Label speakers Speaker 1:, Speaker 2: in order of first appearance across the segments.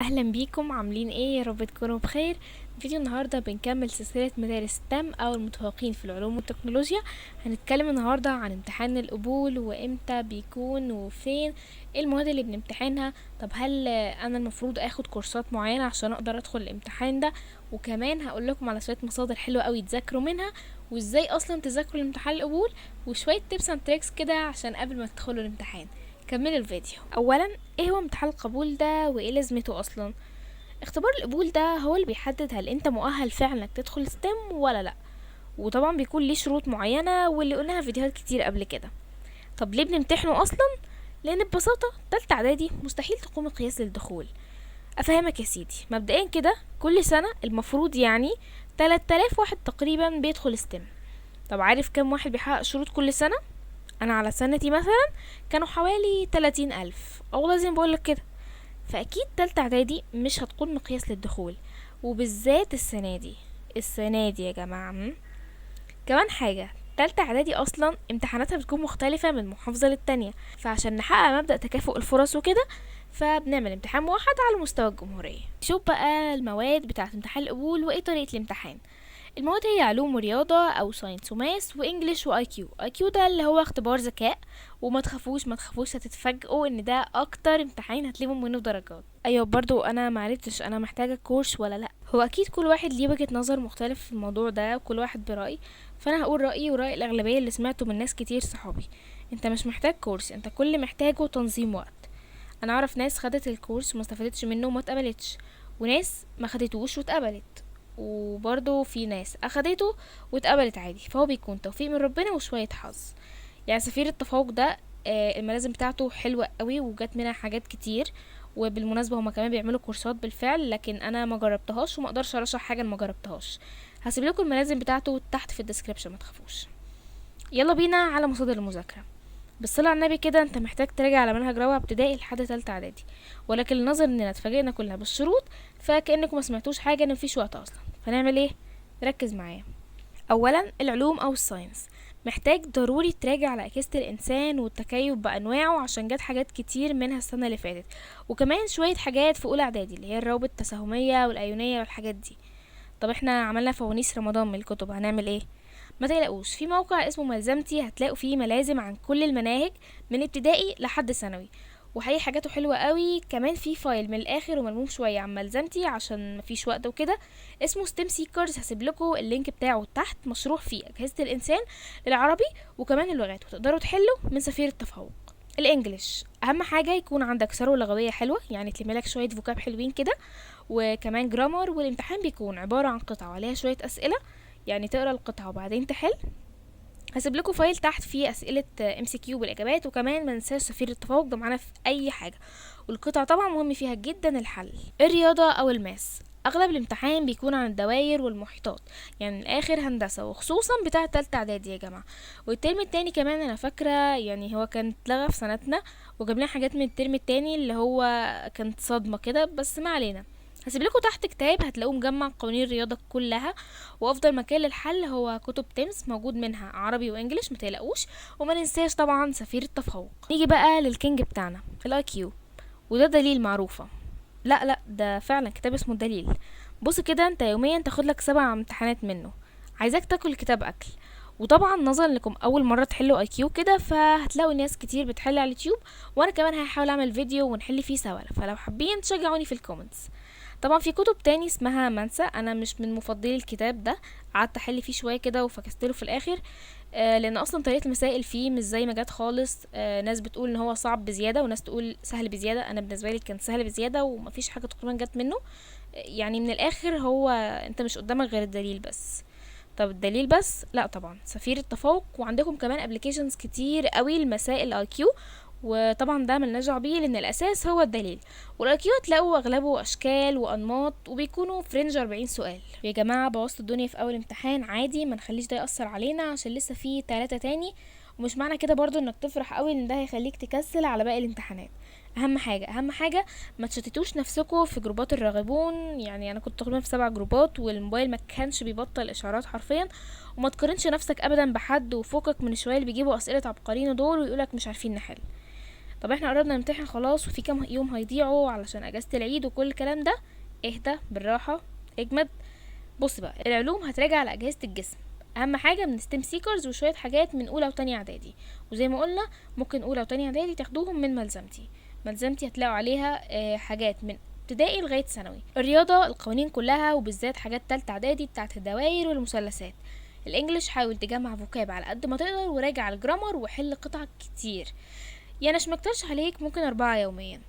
Speaker 1: اهلا بيكم، عاملين ايه؟ يا رب تكونوا بخير. فيديو النهارده بنكمل سلسله مدارس تام او المتفوقين في العلوم والتكنولوجيا. هنتكلم النهارده عن امتحان القبول وامتى بيكون وفين، ايه المواد اللي بنمتحنها. طب هل انا المفروض اخد كورسات معينه عشان اقدر ادخل الامتحان ده؟ وكمان هقول لكم على شويه مصادر حلوه قوي تذاكروا منها، وازاي اصلا تذاكروا الامتحان القبول، وشويه تيبس اند تريكس كده عشان قبل ما تدخلوا الامتحان. كملوا الفيديو. اولا، ايه هو امتحان القبول ده وايه لازمته اصلا؟ اختبار القبول ده هو اللي بيحدد هل انت مؤهل فعلا انك تدخل ستيم ولا لا، وطبعا بيكون ليه شروط معينة واللي قلناها في فيديوهات كتير قبل كده. طب ليه بنمتحنه اصلا؟ لان ببساطة تالتة اعدادي مستحيل تقوم قياس للدخول. افهمك يا سيدي، مبدئيا كده كل سنة المفروض يعني 3000 واحد تقريبا بيدخل ستيم. طب عارف كم واحد بيحقق شروط كل سنة؟ انا على سنتي مثلا كانوا حوالي 30,000، او لازم بقولك كده. فاكيد تالتة اعدادي مش هتكون مقياس للدخول، وبالذات السنة دي يا جماعة. كمان حاجة، تالتة اعدادي اصلا امتحاناتها بتكون مختلفة من محافظة للتانية، فعشان نحقق مبدأ تكافؤ الفرص وكده فبنعمل امتحان موحد على مستوى الجمهورية. شوف بقى المواد بتاعة امتحان القبول وايه طريقة الامتحان. المواد هي علوم ورياضة او ساينس وماس وانجليش واي كيو. اي كيو ده اللي هو اختبار ذكاء، وما تخافوش ما تخافوش هتتفاجئوا ان ده اكتر امتحان هتلموا منه درجات. ايوه برضو انا معرفتش انا محتاجة كورس ولا لا. هو اكيد كل واحد ليه وجهة نظر مختلف في الموضوع ده، وكل واحد برأي. فانا هقول رأيي ورأي الاغلبية اللي سمعته من ناس كتير صحابي. انت مش محتاج كورس، انت كل اللي محتاجه تنظيم وقت. انا اعرف ناس خدت الكورس وما استفادتش منه وما اتقبلتش، وناس ما خدتوش واتقبلت، وبرضه في ناس اخدته واتقبلت عادي. فهو بيكون توفيق من ربنا وشوية حظ. يعني سفير التفوق ده الملازم بتاعته حلوة قوي وجات منها حاجات كتير. وبالمناسبة هما كمان بيعملوا كورسات بالفعل، لكن انا ما جربتهاش وما اقدرش ارشح حاجة ما جربتهاش. هسيب لكم الملازم بتاعته تحت في الديسكريبشن، ما تخافوش. يلا بينا على مصادر المذاكرة. بالصلاة على النبي كده انت محتاج تراجع على منهج رابعة ابتدائي لحد تالتة اعدادي، ولكن النظر اننا اتفاجئنا كلها بالشروط فكأنكم ما سمعتوش حاجة، ان مفيش وقت اصلا. فنعمل ايه؟ ركز معايا. اولا، العلوم او الساينس محتاج ضروري تراجع على اجهزة الانسان والتكيف بانواعه، عشان جت حاجات كتير منها السنة اللي فاتت، وكمان شوية حاجات في اولى اعدادي اللي هي الروابط التساهمية والايونية والحاجات دي. طب احنا عملنا فوانيس رمضان من الكتب، هنعمل ايه؟ ما تقلقوش، في موقع اسمه ملزمتي هتلاقوا فيه ملازم عن كل المناهج من ابتدائي لحد ثانوي، وحقيقي حاجاته حلوة قوي. كمان في فايل من الاخر وملموم شوية عن ملزمتي عشان مفيش وقت وكده، اسمه ستيم سيكرز. هسيب لكم اللينك بتاعه تحت، مشروح فيه اجهزة الانسان للعربي وكمان اللغات، وتقدروا تحلوا من سفير التفوق. الانجليش اهم حاجه يكون عندك ثروه لغويه حلوه، يعني تلملك شويه فوكاب حلوين كده، وكمان جرامر. والامتحان بيكون عباره عن قطعه وعليها شويه اسئله، يعني تقرا القطعه وبعدين تحل. هسيب لكم فايل تحت فيه اسئله ام سي كيو بالاجابات، وكمان ما ننساش سفير التفوق ده معانا في اي حاجه، والقطع طبعا مهم فيها جدا الحل. الرياضه او الماس اغلب الامتحان بيكون عن الدوائر والمحيطات، يعني من الاخر هندسه، وخصوصا بتاع تالتة اعدادي يا جماعه. والترم التاني كمان انا فاكره يعني هو كان اتلغى في سنتنا، وجاب لنا حاجات من الترم التاني اللي هو كانت صدمه كده، بس ما علينا. هسيب لكم تحت كتاب هتلاقوه مجمع قوانين الرياضه كلها، وافضل مكان للحل هو كتب تيمس موجود منها عربي وانجليش، متقلقوش. وما ننساش طبعا سفير التفوق. نيجي بقى للكينج بتاعنا الاي كيو، وده دليل معروفه. لا لا، ده فعلا كتاب اسمه الدليل. بص كده، انت يوميا تاخد لك 7 امتحانات منه، عايزاك تاكل الكتاب اكل. وطبعا نظرا لكم اول مره تحلوا اي كيو كده، فهتلاقوا ناس كتير بتحل على اليوتيوب، وانا كمان هحاول اعمل فيديو ونحل فيه سوا، فلو حابين تشجعوني في الكومنتس. طبعا في كتب تاني اسمها منسى، انا مش من مفضلي الكتاب ده، قعدت احل فيه شويه كده وفكستله في الاخر. لان اصلا طريقه المسائل فيه مش زي ما جت خالص. ناس بتقول ان هو صعب بزياده، وناس تقول سهل بزياده. انا بالنسبه لي كان سهل بزياده ومفيش حاجه تقريبا جت منه. يعني من الاخر هو انت مش قدامك غير الدليل بس. طب الدليل بس؟ لا طبعا سفير التفوق، وعندكم كمان ابلكيشنز كتير قوي لمسائل اي كيو، وطبعا ده ملناش دعوه بيه لان الاساس هو الدليل. والاي كيو هتلاقوا اغلبه اشكال وانماط، وبيكونوا في رينج 40 سؤال. يا جماعه بوظتوا الدنيا في اول امتحان عادي، ما نخليش ده ياثر علينا عشان لسه في 3 تاني. ومش معنى كده برضو انك تفرح قوي ان ده هيخليك تكسل على باقي الامتحانات. اهم حاجه ما تشتتوش نفسكم في جروبات الراغبون. يعني انا كنت تقريبا في 7 جروبات، والموبايل ما كانش بيبطل اشعارات حرفيا. وما تقارنش نفسك ابدا بحد، وفوقك من شويه اللي بيجيبوا اسئله عبقريين دول ويقولك مش عارفين نحل. طب احنا قربنا نمتحن خلاص وفي كام يوم هيضيعوا علشان اجازة العيد وكل الكلام ده. اهدى بالراحة، اجمد. بص بقى، العلوم هتراجع على اجهزة الجسم، اهم حاجة من ستيم سيكرز وشوية حاجات من اولى وتانية اعدادي. وزي ما قلنا ممكن اولى وتانية اعدادي تاخدوهم من ملزمتي هتلاقوا عليها حاجات من ابتدائي لغاية ثانوي. الرياضة القوانين كلها وبالذات حاجات تالتة اعدادي بتاعت الدوائر والمثلثات. الانجليش حاول تجمع فوكاب على قد ما تقدر وراجع الجرامر وحل قطع كتير، يعني مش مكترش عليك، ممكن 4 يوميا.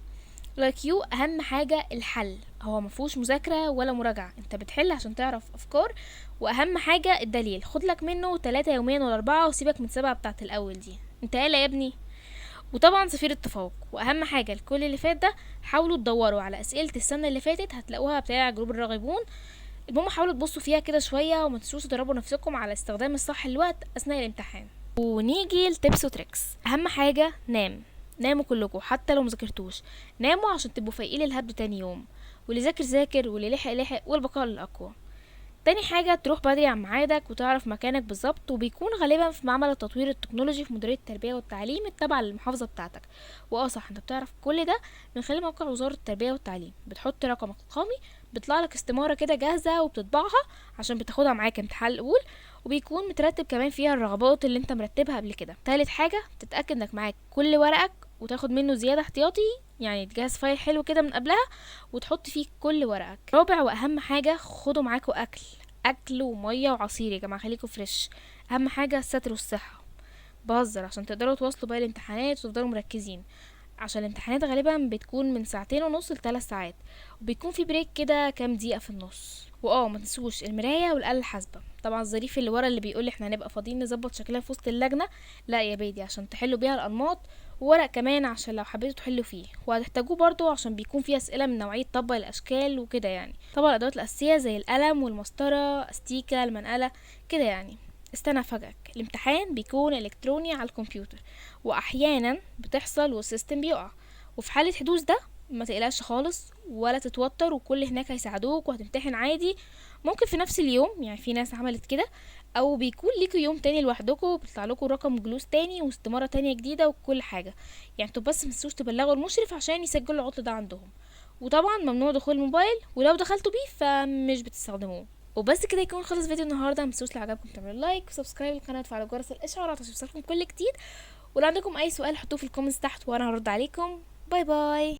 Speaker 1: الكيو اهم حاجة الحل، هو مفهوش مذاكرة ولا مراجعة، انت بتحل عشان تعرف افكار. واهم حاجة الدليل، خدلك منه 3 يوميا ولا 4 وسيبك من 7 بتاعت الاول دي. انت قال يا ابني. وطبعا سفير التفوق، واهم حاجة الكل اللي فات ده حاولوا تدوروا على اسئلة السنة اللي فاتت، هتلاقوها بتاع جروب الراغبون. المهم حاولوا تبصوا فيها كده شوية وما تنسوش تدربوا نفسكم على استخدام الصح الوقت اثناء الامتحان. ونيجي لتبس وتريكس. اهم حاجة ناموا كلكم حتى لو مذاكرتوش، ناموا عشان تبقوا فايقين الهبد تاني يوم، واللي ذاكر ذاكر واللي لحق والبقاء للاقوى. تاني حاجة تروح بدري عن ميعادك وتعرف مكانك بالظبط، وبيكون غالبا في معمل التطوير التكنولوجي في مديرية التربية والتعليم التابعة للمحافظة بتاعتك. صح، انت بتعرف كل ده من خلال موقع وزارة التربية والتعليم، بتحط رقمك القومي، بيطلع لك استمارة كده جاهزة وبتطبعها عشان بتاخدها معاك امتحان القبول، وبيكون مترتب كمان فيها الرغبات اللي انت مرتبها قبل كده. تالت حاجة تتأكد انك معاك كل ورقك وتاخد منه زيادة احتياطي، يعني تجهز فايل حلو كده من قبلها وتحط فيه كل ورقك. رابع واهم حاجة خدوا معاكوا اكل وميه وعصير يا جماعه، خليكوا فريش. اهم حاجه الستر والصحه، بهزر عشان تقدروا تواصلوا باقي الامتحانات وتفضلوا مركزين، عشان الامتحانات غالبا بتكون من 2.5 ل3 ساعات، وبيكون في بريك كده كام دقيقه في النص. ما تنسوش المرايه والآلة الحاسبه. طبعا الظريف اللي ورا اللي بيقول احنا هنبقى فاضيين نظبط شكلها في وسط اللجنه، لا يا بيدي، عشان تحلوا بيها الانماط، وورق كمان عشان لو حبيتوا تحلوا فيه، وهتحتاجوه برضو عشان بيكون فيه اسئله من نوعيه طبق الاشكال وكده يعني. طبعا الادوات الاساسيه زي القلم والمسطره، استيكه، المنقله كده يعني. استنى افاجئك، الامتحان بيكون الكتروني على الكمبيوتر، واحيانا بتحصل والسيستم بيقع، وفي حاله حدوث ده ما تقلقش خالص ولا تتوتر، وكل هناك هيساعدوك وهتمتحن عادي. ممكن في نفس اليوم، يعني في ناس عملت كده، او بيكون ليكوا يوم تاني لوحدكم بيطلع لكم رقم جلوس تاني واستمارة تانية جديدة وكل حاجة. يعني انتوا بس متنسوش تبلغوا المشرف عشان يسجلوا العطل ده عندهم. وطبعا ممنوع دخول الموبايل، ولو دخلتوا بيه فمش بتستخدموه. وبس كده يكون خلص فيديو النهارده. متنسوش لو عجبكم تعملوا لايك وسبسكرايب للقناه وتفعلوا جرس الاشعارات عشان يوصلكم كل جديد. ولو عندكم اي سؤال حطوه في الكومنتس تحت وانا هرد عليكم. باي باي.